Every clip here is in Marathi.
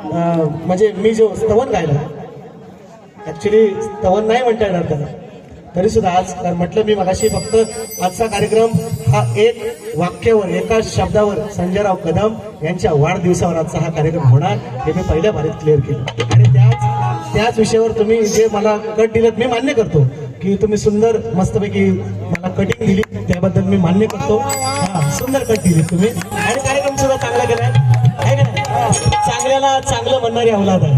म्हणजे मी जो स्तवन गायला, ऍक्च्युली स्तवन नाही म्हणता येणार त्याला, तरी सुद्धा आज म्हटलं मी मगाशी, फक्त आजचा कार्यक्रम हा एक वाक्यावर, एका शब्दावर संजयराव कदम यांच्या वाढदिवसावर आजचा हा कार्यक्रम होणार हे मी पहिल्या भारीत क्लिअर केलं. आणि त्याच विषयावर तुम्ही जे मला कट दिलं मी मान्य करतो की तुम्ही सुंदर मस्तपैकी मला कटिंग दिली, त्याबद्दल मी मान्य करतो. हा, सुंदर कट दिली तुम्ही आणि कार्यक्रम सुद्धा चांगला केलाय आहे का नाही. चांगल्याला चांगलं म्हणणारी अवलाद आहे,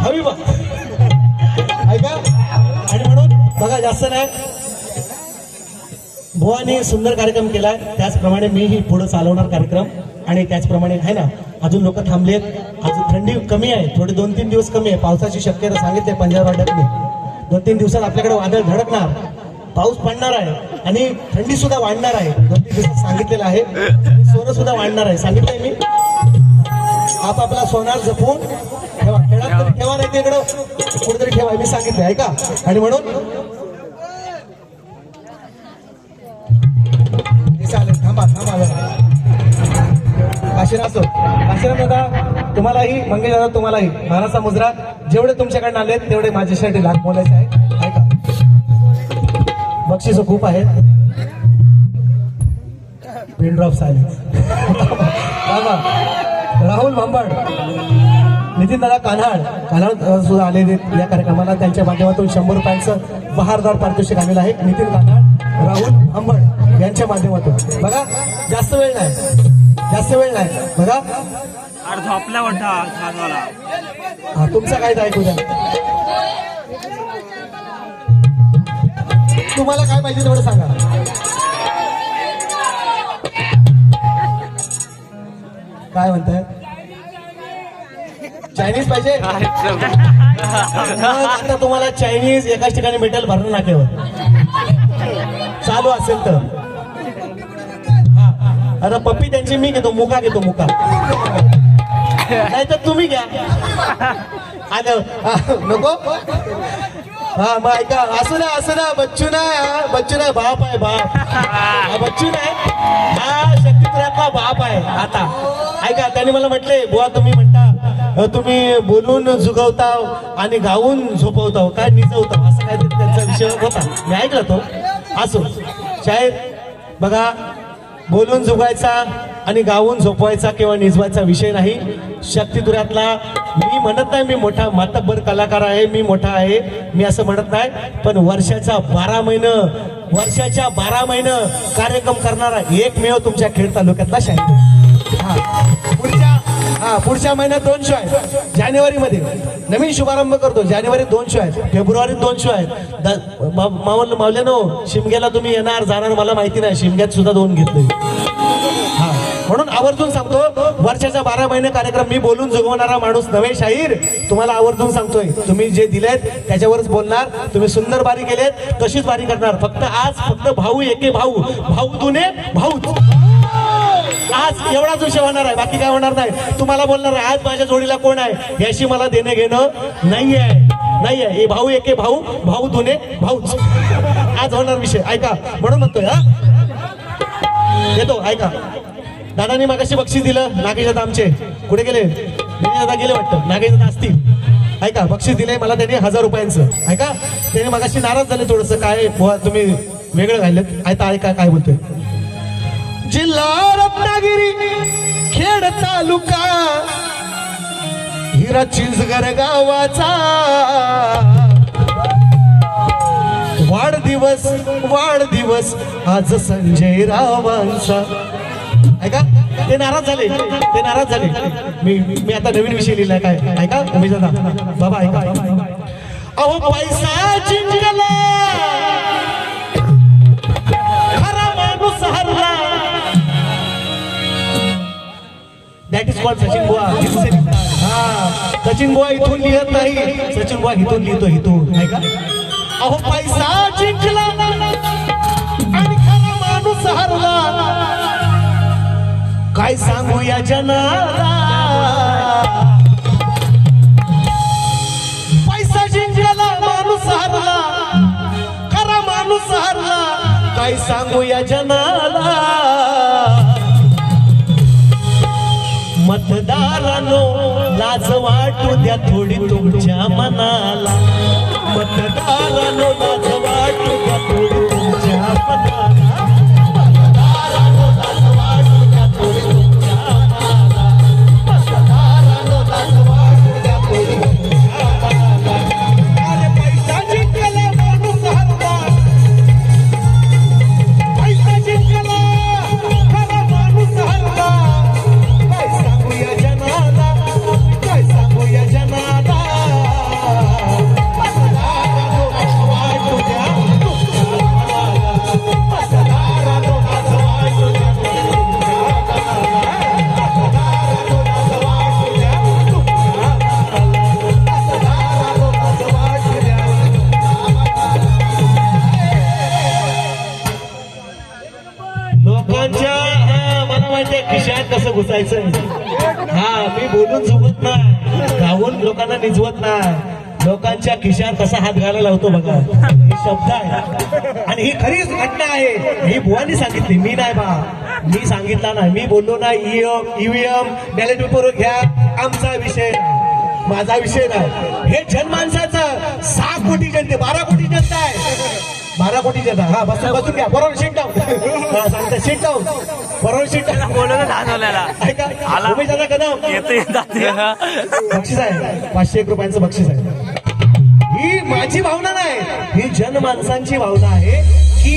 हवी बा ऐका. आणि म्हणून बघा, जास्त नाही, भुवानी सुंदर कार्यक्रम केलाय, त्याचप्रमाणे मीही पुढे चालवणार कार्यक्रम. आणि त्याचप्रमाणे आहे ना, अजून लोक थांबलेत, अजून थंडी कमी आहे, थोडे 2-3 दिवस कमी आहे. पावसाची शक्यता सांगितली पंजाबराज्यातली, 2-3 दिवसात आपल्याकडे वादळ धडकणार, पाऊस पडणार आहे आणि थंडी सुद्धा वाढणार आहे. 2-3 दिवसात सांगितलेलं आहे. सोनं सुद्धा वाढणार आहे, सांगितलंय मी. आपापला सोनार जपून ठेवा, खेळात तरी ठेवा, नाही तिकडं कुठेतरी ठेवा, मी सांगितलं ऐका. आणि म्हणून चालेल, थांबा काशीनाथ दादा, तुम्हालाही, मंगेश दादा तुम्हालाही, महाराष्ट्र मुजरा जेवढे तुमच्याकडनं आले तेवढे माझ्यासाठी लाख बोलायचे आहे ऐका. बक्षीस खूप आहेत. Pin drop silence. Rahul Bhambad, Nitin Dada Kanhad सुद्धा आलेले या कार्यक्रमाला, त्यांच्या माध्यमातून 100 रुपयांचं बहारदार पारितोषिक आलेलं आहे. नितीन कान्हाड, राहुल भांबड यांच्या माध्यमातून. बघा, जास्त वेळ नाही बघा. झोपला वाटता छानवाला. हा, तुमचा काय ऐकू द्या, तुम्हाला काय पाहिजे तेवढं सांगा. काय म्हणताय, चायनीज पाहिजे? आता तुम्हाला चायनीज एकाच ठिकाणी भेटेल, भरणं नाक्यावर चालू असेल तर. आता पप्पी त्यांची मी घेतो, मुका घेतो, मुका नाही तर तुम्ही घ्या. नको. हा, मग ऐका, असू ना बच्चू नाही बाप आहे, बाप बच्चू नाही, हा शक्तिपुरातला बाप आहे. आता ऐका, त्यांनी मला म्हटले, बुवा तुम्ही म्हणता तुम्ही बोलून जुगवता आणि गाऊन झोपवता, काय निजवता, असं काय त्यांचा विषय होता, मी ऐकला तो. असो, शाहीर बघा, बोलून जुगायचा आणि गावून झोपवायचा किंवा निजवायचा विषय नाही. शक्तितुऱ्यातला मी म्हणत नाही मी मोठा मातब्बर कलाकार आहे, मी मोठा आहे, मी असं म्हणत नाही. पण वर्षाच्या 12 महिने कार्यक्रम करणारा एकमेव तुमच्या खेड तालुक्यातला शाहीर. पुढच्या महिन्यात 2 शो आहेत. जानेवारीमध्ये नवीन शुभारंभ करतो, जानेवारीत 2 शो आहेत, फेब्रुवारीत 2 शो आहेत. मावल्यानो, शिमग्याला तुम्ही येणार जाणार मला माहिती नाही, शिमग्यात सुद्धा 2 घेतले. हा, म्हणून आवर्जून सांगतो, वर्षाच्या 12 महिने कार्यक्रम मी बोलून जगवणारा माणूस नव्हे शाहीर, तुम्हाला आवर्जून सांगतोय. तुम्ही जे दिलेत त्याच्यावरच बोलणार. तुम्ही सुंदर बारी केलेत, तशीच बारी करणार. फक्त भाऊ एके भाऊ दुने भाऊ, आज एवढाच विषय होणार आहे, बाकी काय होणार नाही. तुम्हाला बोलणार आहे, आज माझ्या जोडीला कोण आहे याशी मला देणं घेणं नाहीये. हे भाऊ एके भाऊ दुने भाऊच आज होणार विषय, ऐका. म्हणून म्हणतोय, हा येतो, ऐका. दादानी मागाशी बक्षीस दिलं, नागेश दादा आमचे कुठे गेले, दादा गेले वाटतं, नागेश दादा असतील. ऐका, बक्षीस दिले मला त्यांनी 1000 रुपयांचं. ऐका, त्याने मागाशी नाराज झाले थोडस, काय बुवा तुम्ही वेगळं राहिलेत. ऐका काय बोलतोय. जिल्हा रत्नागिरी, खेड तालुका, हिरा चिंचगर गावाचा, वाढदिवस आज संजय रावांचा. ऐका, ते नाराज झाले. मी आता नवीन विषय लिहिलाय, काय ऐका उमेश दादा, बाबा ऐका. अहो पैसा जिंकला, खरा माणूस हरला. दॅट इज कॉल्ड सचिन बुवा. हा, सचिन बुवा इथून लिहत नाही, सचिन बुवा इथून लिहितो, इथून. ऐका, अहो पैसा जिंकला आणि खरा माणूस हरला, काय सांगू या जनाला. पैसा जिंकला, माणूस हरला, खरा माणूस हरला, काय सांगू या जनाला. मतदारांनो लाज वाटू द्या थोडी तुमच्या मनाला, मतदारांनो लाज वाटू द्या थोडी तुमच्या मनाला, मतदारांनो लाज वाटू द्या थोडी तुमच्या मनाला, मतदारांनो लाज वाटू द्या थोडी तुमच्या मनाला. अरे पैसा जिंकला माणूस हरला, पैसा जिंकला खरा माणूस हरला. काय सांगूया जनाला, काय सांगूया जनाला, मतदारांनो लाज वाटू द्या तुमच्या मनाला, मतदारांनो लाज वाटू द्या तुमच्या मनाला, मतदारांनो लाज वाटू द्या तुमच्या मनाला, मतदारांनो लाज वाटू द्या. लोकांच्या मला माहितीये खिशात कसं घुसायचं. हा मी बोलून चुकत नाही, गावून लोकांना निजवत नाही, लोकांच्या खिशात कसा हात घालायला लावतो बघा. ही शब्द आहे आणि ही खरीच घटना आहे. ही बुवानी सांगितली, मी नाही बा, मी सांगितला नाही, मी बोललो नाही. ईव्हीएम बॅलेट पेपर घ्या, आमचा विषय नाही, माझा विषय नाही. हे जनमानसाचं 6 कोटी जनते, 12 कोटी जनता आहे, 12 कोटी जनता. हा बसून बसून घ्या, बरोबर सीट डाऊन. हा सांगता सीट डाऊन, बरोबर सीट डाऊन. बोलवलं धानवल्याला ऐका उमेश दादा कदम येते बक्षीस आहे, 501 रुपयांचं बक्षीस आहे. ही माझी भावना नाही, ही जनमानसांची भावना आहे की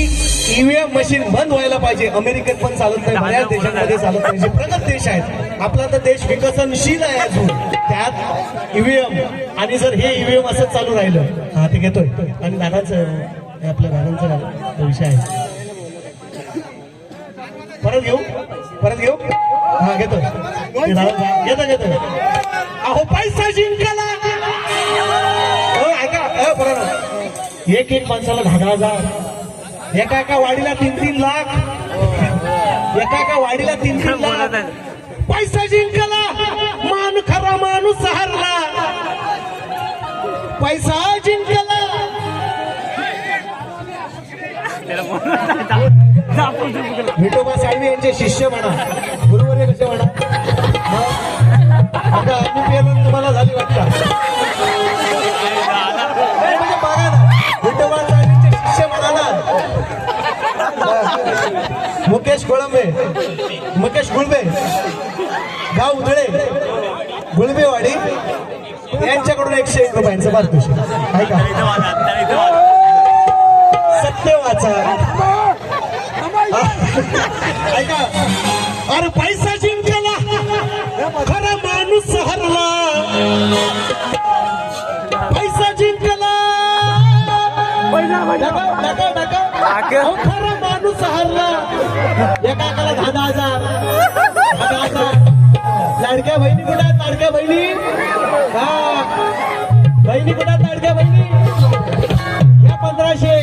ईव्हीएम मशीन बंद व्हायला पाहिजे. अमेरिकेत पण चालत नाही, बऱ्याच देशांमध्ये चालत नाही, जे प्रगत देश आहेत. आपला तर देश विकसनशील आहे अजून, त्यात ईव्हीएम. आणि जर हे ईव्हीएम असंच चालू राहिलं, हा ते घेतोय. आणि दादाचं हे आपल्या दादांचा विषय आहे. परत घेऊ हा घेतो घेतो. अहो पैसा जिंकला, हो ऐका बरोबर. एक माणसाला 10,000, एका वाडीला 3-3 लाख, एका वाडीला 3-3 लाख. पैसा जिंकला, मान खरा माणूस हरला. पैसा जिंकला. विठोबा साळवे यांचे शिष्य म्हणा, गुरुवर्य कसे म्हणा. आता अनुपेलन तुम्हाला झाली वाटतं. म्हणजे बघा ना, विठोबा साळवेंचे शिष्य म्हणा ना. मुकेश गुळबे, गाव उधळे, गुळबेवाडी, यांच्याकडून 101 रुपयांचं पारितोषिक. ऐका सत्य वाचा. ऐका, अरे पैसा जिंकला, खरा माणूस हरला. पैसा जिंकला, खरा माणूस हरला. एकाला 10,000, लाडक्या बहिणी कुठे आहेत? लाडक्या बहिणी, हा बहिणी कुठे आहेत? लाडक्या बहिणी घ्या 1,500.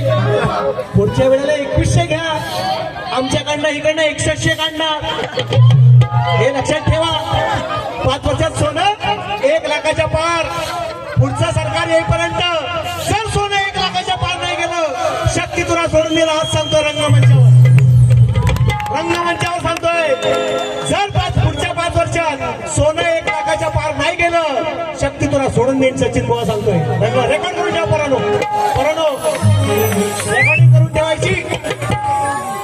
पुढच्या वेळेला 2,100 घ्या. आमच्याकडनं इकडनं 61 काढणार. हे लक्षात ठेवा. 5 वर्षात सोनं 1 लाखाच्या पार. पुढचं सरकार येईपर्यंत जर सोनं 1 लाखाच्या पार नाही गेलं, शक्ती तुला सोडून दिला. आज सांगतोय रंगमंचावर सांगतोय. जर पुढच्या 5 वर्षात सोनं 1 लाखाच्या पार नाही गेलं, शक्ती तुला सोडून देईन. सचिन बुवा सांगतोय. रेकॉर्ड करून ठेवा पोरांनो, रेकॉर्डिंग करून ठेवायची.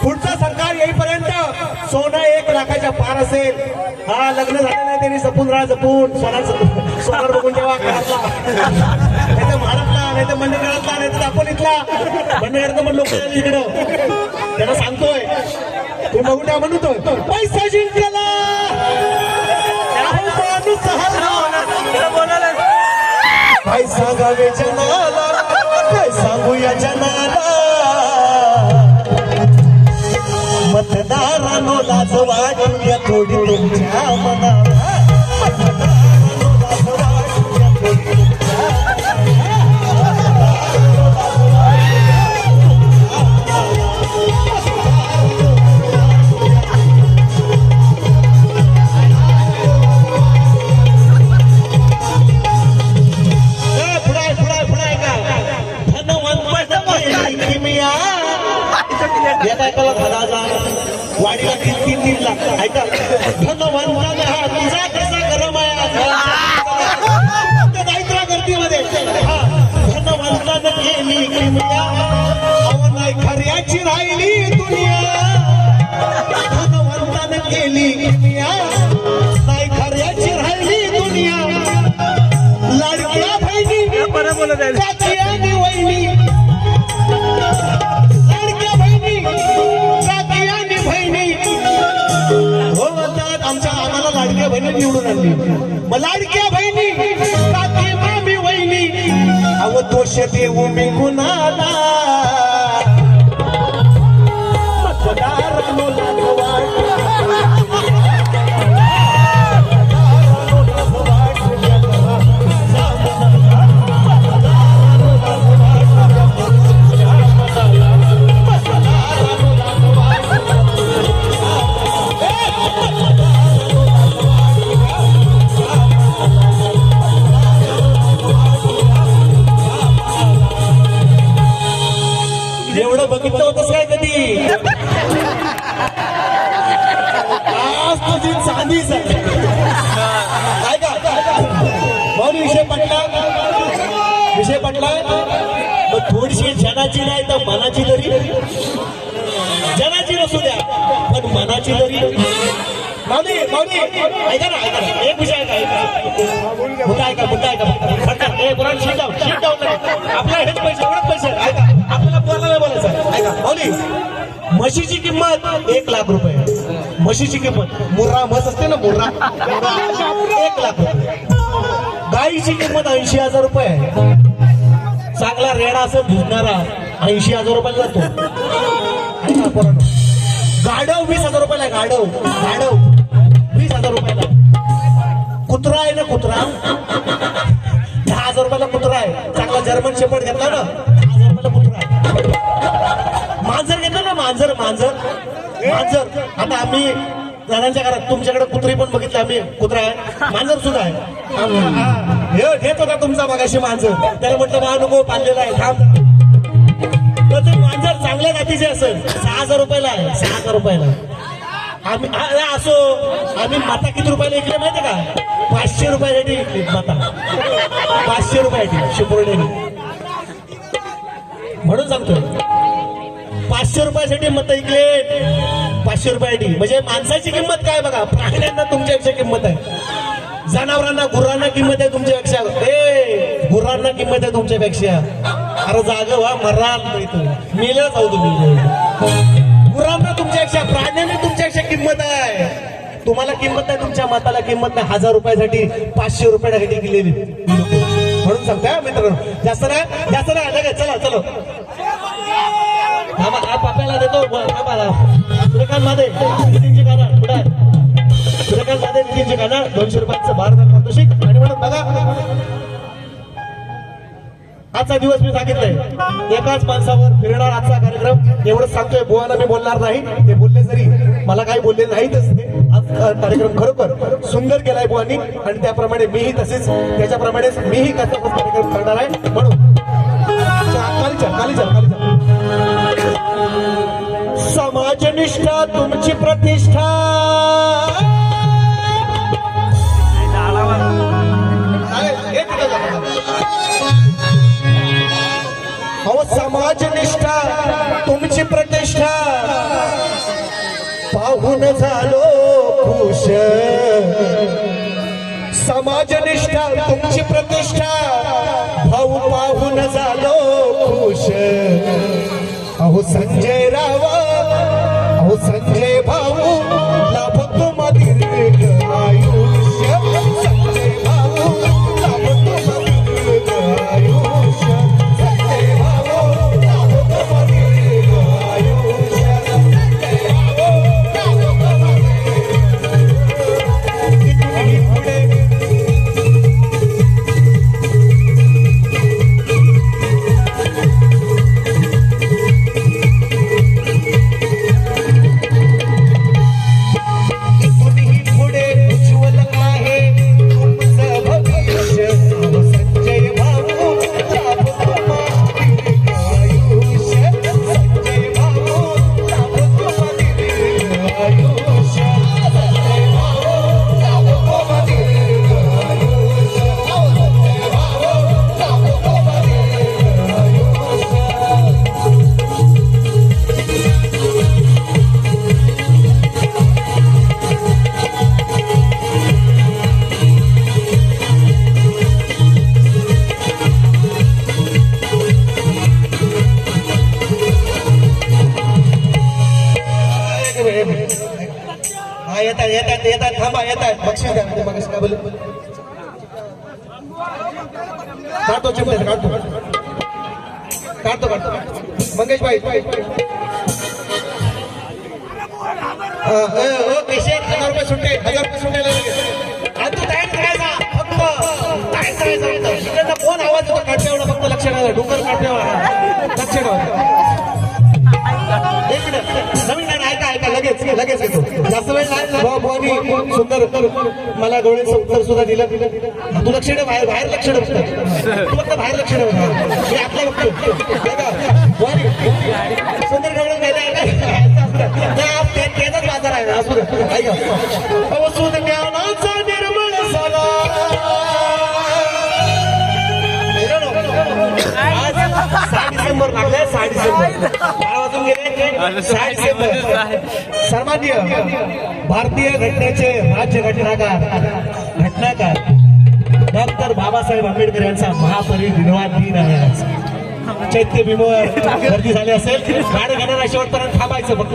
पुढचं सरकार येईपर्यंत सोनं 1 लाखाच्या पार असेल. हा लग्न झालं नाही त्यांनी जपून सोनार बघून ठेवा. घरातला नाही तर महारातला, नाही तर मंडळातला, नाही तर आपण इथला मंडळात पण लोक इकडं. त्यांना सांगतोय तू बघून ठेवा म्हणतोय. पैसा जिंकला, माणूस हरला. काय सांगावे जनाला, काय सांगूया जनाला. मतदारांनो लाज वाटू द्या थोडी तुमच्या मनाला. मतदारांनो लाज वाटू द्या थोडी तुमच्या पुढे का धनवंत किमिया. एका 10,000, वाडीला 3-3 लाख. ऐका, धनवंताने हा लाडक्या बहिणी निवडून आणली. मग लाडक्या बहिणी काकी मामी वहिनी अव दोष देऊ मी कुणाला. मतदारांनो लागवाट एवढं बघितलं होतंस काय कधी. आज तुझी चांदीच आहे काय का माऊली. विषय पटला विषय पटला. मग थोडीशी जनाची नाही तर मनाची तरी. जनाची नसू द्या पण मनाची तरी. माऊली माऊली ऐका ना एक विषय ऐका. मुद्दा ऐका हे पुराण शीट डाऊन आपला हेच पैसे एवढेच पैसे ऐका. आपल्याला बोलायला बोलायचं ऐका. माऊली म्हशीची किंमत 1 लाख रुपये. म्हशीची किंमत मुर्रा म्हस असते ना मुर्रा 1 लाख रुपये. गाईची किंमत 80,000 रुपये आहे. चांगला रेडा असं भिजणारा 80,000 रुपयाला जातो. ऐका पोरांनो. गाढव 20,000 रुपयाला आहे. गाढव 20,000 रुपयाला. कुत्रा आहे ना कुत्रा 10,000 रुपयाला कुत्रा आहे. चांगला जर्मन शेपर्ड घेतला ना 10,000 रुपयाला कुत्रा आहे. मांजर घेतलं ना मांजर. आता आम्ही जणांच्या घरात तुमच्याकडे कुत्री पण बघितलं आम्ही. कुत्रा आहे मांजर सुद्धा आहे. घेत होता तुमचा मगाशी मांजर. त्याला म्हटलं मा नको पाळलेला आहे थांब. तर ते मांजर चांगल्या जातीचे असेल 6,000 रुपयाला आहे. 6,000 रुपयाला. आम्ही असो आम्ही माता किती रुपयाला विकले माहिती का. 500 रुपयासाठी विकली माता. 500 रुपयासाठी शिपुर्णीने. म्हणून सांगतोय 500 रुपयासाठी मत विकले. 500 रुपयासाठी म्हणजे माणसाची किंमत काय बघा. प्राण्यांना तुमच्यापेक्षा किंमत आहे. जनावरांना गुरांना किंमत आहे तुमच्यापेक्षा. गुरांना किंमत आहे तुमच्यापेक्षा. अरे जाग व्हा मराल मेलं जाऊ तुम्ही. गुरांना तुमच्यापेक्षा प्राण्यांना तुमच्यापेक्षा किंमत आहे. तुम्हाला किंमत नाही तुमच्या मताला किंमत नाही. 1,000 रुपयासाठी 500 रुपयासाठी गेलेली म्हणून सांगताय मित्रांनो. जास्त नाही लगेच चला चलो पाप्याला देतो. सूर्यकांत मादे नितीनची काना कुठे आहे. सूर्यकांत मादे नितीनची काना 200 रुपयाचं भारत पारितोषिक. आणि म्हणून बघा आजचा दिवस मी सांगितलंय एकाच माणसावर फिरणार आजचा कार्यक्रम. एवढंच सांगतोय. बुवाना मी बोलणार नाही. ते बोलले जरी मला काही बोलले नाहीतच ते. आज कार्यक्रम खरोखर सुंदर केलाय बुवानी. आणि त्याप्रमाणे मीही तसेच त्याच्याप्रमाणेच मीही कसा कार्यक्रम करणार आहे. म्हणून कालीचा समाजनिष्ठा तुमची प्रतिष्ठा. अहो समाजनिष्ठा तुमची प्रतिष्ठा पाहून झालो खुश. समाजनिष्ठा तुमची प्रतिष्ठा भाऊ पाहून झालो खुश. अहो संजय राव अहो संजय भाऊ लाभ तुम्हा दीर्घ आयुष्य. संजय भाऊ लाभ तुम्हा दीर्घ आयुष्य. संजय भाऊ लाभ तुम्हा दीर्घ आयुष्य. संजय भाऊ लाभ तुम्हा दीर्घ थांबा येत आहेत बक्षीस द्या ते मग काय बोलले काढतो चिमटे काढतो मंगेश भाई कसे 1000 रुपये सुट्टे 1000 रुपये सुट्टे आणि तू तयार करायचा फक्त तयार करायचा इकडनं फोन आवाज येतो काढण्यावर फक्त लक्ष ठेवा डोकर काढण्यावर लक्ष ठेवा एक मिनिट नवीन गाणं ऐका लगेच येतो जास्त वेळ नाही भाऊ सुंदर मला गवळीचं उत्तर सुद्धा दिलं तू लक्ष ठेव बाहेर लक्ष ठेव तू फक्त बाहेर लक्ष ठेव मी आपला बघतो सुंदर गवळी त्याचाच बाजार आहे असू दे ऐका सुंदर निर्मळ झाला आज 6 डिसेंबर लागलाय 6 डिसेंबर काय वाजून गेले 6 डिसेंबर सन्माननीय भारतीय घटनेचे राज्य घटनाकार डॉक्टर बाबासाहेब आंबेडकर यांचा महापरिनिर्वाण दिन आहे आज चैत्य भीमवर गर्दी झाली असेल गाडी घेणारा शेवटपर्यंत थांबायचं फक्त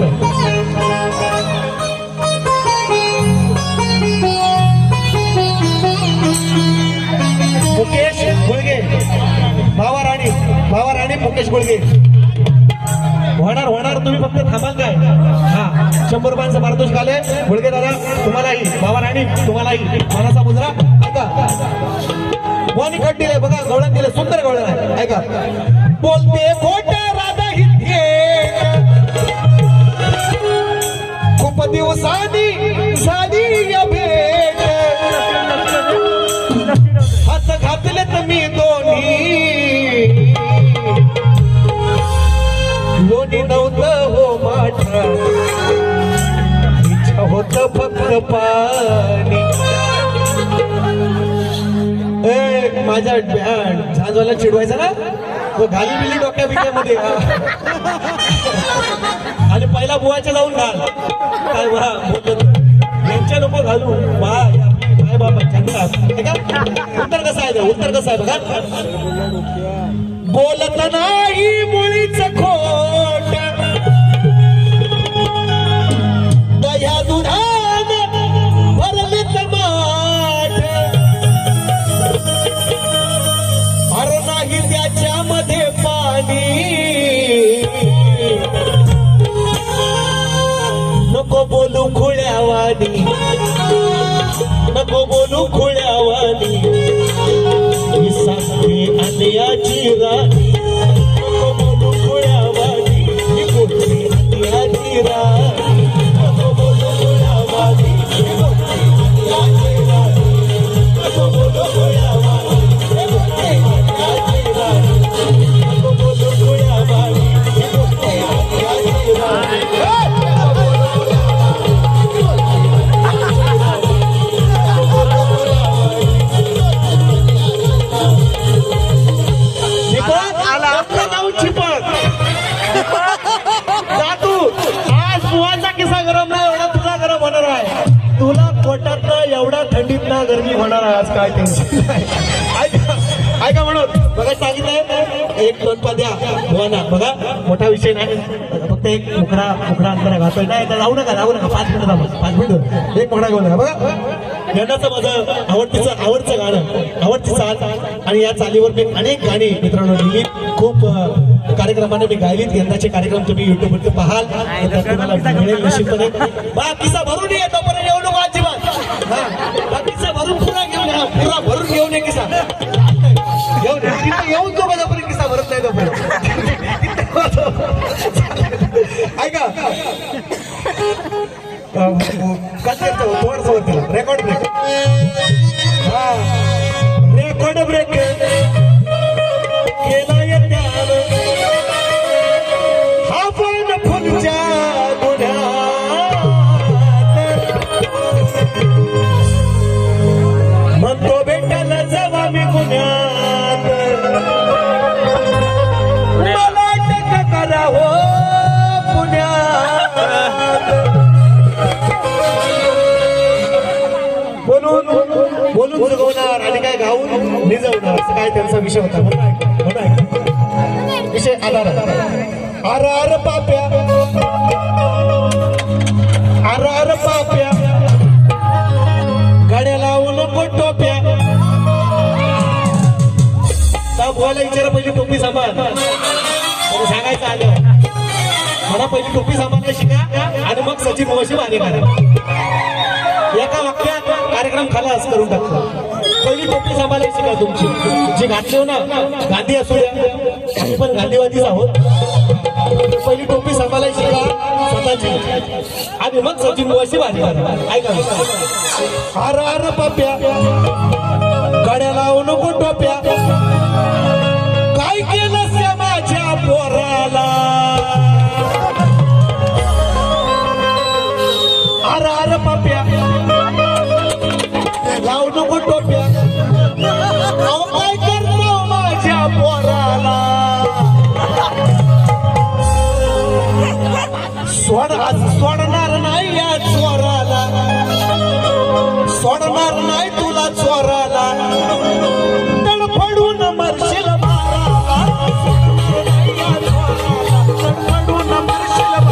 मुकेश गुळगे भावा राणी मुकेश गुळगे होणार तुम्ही फक्त थांबाल काय हा 100 रुपयांचं पारितोषिक आले गुळगे दादा तुम्हालाही भावा राणी तुम्हालाही मानाचा मुजरा ऐका वाणी कट दिले बघा गवळण दिले सुंदर गवळण आहे ऐका बोलते खोटे राधा हिते खूप दिवसांनी झाली या भेट हात घातले तुम्ही दोन्ही लोणी नव्हतं हो माझ्या इच्छा होत फक्त पाणी माझ्या झांजवाला चिडवायचा ना तो घाली बिली डोक्या बिक्यामध्ये आणि पहिला बुवाच्या जाऊन घाल काय बा यांच्या नको घालू बा माय बाबा उत्तर कसं आहे बघा बोलत नाही मुळीच खोट दया दुधान भरलीत माठ अरे नाही त्याच्यामध्ये पाणी नको बोलू खुळ्यावानी मी सांगते अन्याची राणी नको बोलू खुळ्यावानी मी बोलते अन्याची राणी नको बोलू खुळ्यावानी मी बोलते अन्याची राणी नको बोलू खुळ्यावानी मी बोलते अन्याची राणी नको बोलू खुळ्यावानी मी बोलते अन्याची राणी एवढा थंडीत ना गरमी होणार आहे आज काय टेन्शन ऐका म्हणून बघा सांगितलंय 1-2 पद्या बुवाना बघा मोठा विषय नाही फक्त एक मुकरा अंतर घातोय नाही जाऊ नका 5 मिनिटं थांबा 5 मिनिटं एक मुकरा घेऊन बघा यंदाचं माझं आवडतं गाणं आवडती चाल आणि या चालीवर मी अनेक गाणी मित्रांनो लिहिली खूप कार्यक्रमाने मी गायलीत यंदाचे कार्यक्रम तुम्ही युट्यूबवरती पाहाल तुम्हाला मिळेल निश्चितपणे बा किस्सा भरून ये तोपर्यंत येऊ नको अजिबात हा किस्सा भरून पुरा भरून घेऊन ये किस्सा येऊन तो माझ्यापर्यंत किस्सा भरत नाही तोपर्यंत ऐका कसं येतो थोडस रेकॉर्ड ब्रेक हा रेकॉर्ड ब्रेक केला येत्यान हा पण फुलच्या गुन्ह्यात म्हणतो बेटाला जावा मी गुन्ह्यात मला अटक करा हो पुण्यात बोलून जगवणार आणि काय गाऊन निजवणार असं काय त्यांचा विषय होता म्हणून विषय आधार आर पाप्या दाखवायला विचारा पहिली टोपी सांभाळ तरी सांगायचं आलं मला पहिली टोपी सांभाळायला शिका आणि मग सचिन मोशी भारी करा एका वाक्यात कार्यक्रम खालास करून टाकतो पहिली टोपी सांभाळायला शिका तुमची जी घातली हो ना गांधी असू द्या आम्ही पण गांधीवादीच आहोत पहिली टोपी सांभाळायला शिका स्वतःची आणि मग सचिन मोशी भारी करा ऐका हार हार पाप्या गाड्या लावू नको टोप्या काय केलं माझ्या पोराला अरे अरे पाप्या लावू नको टोप्या अहो काय करतो माझ्या पोराला सोडणार नाही या चोराला सोडणार नाही तुला चोराला तडफडून मरशील माराला तडफडून मरशील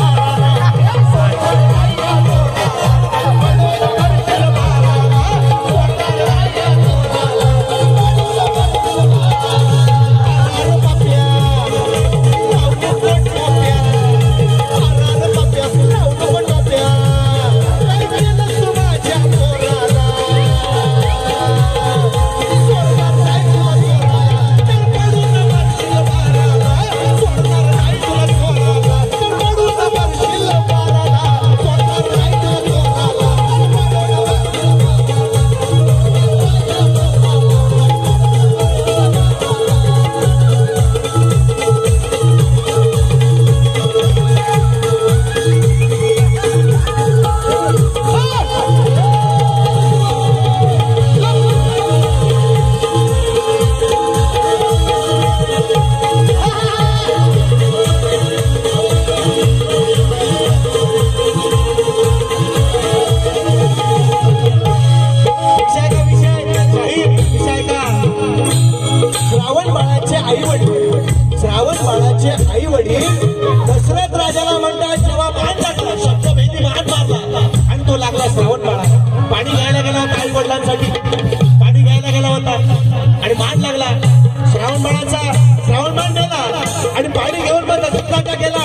श्रावण बाळाचे आई वडील दशरथ राजाला म्हणतात जेव्हा मान लागला शब्दभेदी मान मारला आणि तो लागला श्रावण बाळा पाणी घ्यायला गेला होता आई वडिलांसाठी पाणी घ्यायला गेला होता आणि मान लागला श्रावण बाळाचा श्रावण मान नेला आणि पाणी घेऊन मग दशरथाच्या गेला